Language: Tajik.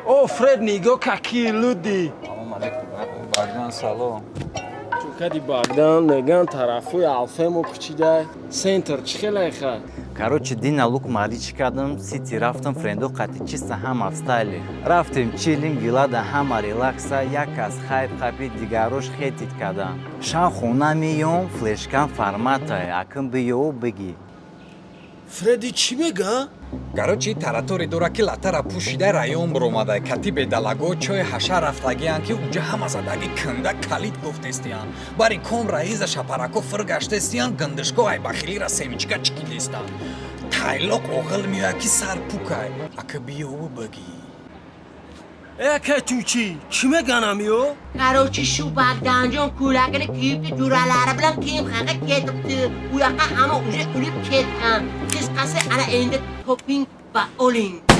او فرد نیگو کاکی لودی سلام علیکم بردن سلام کدی باغدان نگان طرفوی алфему кучидай сентр чихелайха Короче, Дина лук мали чикадам, сити рафтам френдо қати чиста хам австали. Рафтим чилим вилада хама релакса, якас хайп қапи дигарош хетит кадам. Шан хуна миём, флешкан форматай, акым биёу биги. фреди чӣ мега Короче, таратори дураки латара пушида район бромадай кати бедалаго чой ҳаша рафтагиан ки уҷа ҳама задаги канда калид гуфтестиян бари ком раиза шапарако фир гаштестиян гиндишко ай бахилира семичка чикидестан тайлоқ оғил меоя ки сар пукай ака биёву баги яке ту чӣ меганамиё Короче, shu bagdanjon kulagini kiyibdi jo'ralari bilan kiyim-xaqa ketibdi. U yoqqa hamma уже o'lib ketgan. Qisqasi ana endi toping va oling.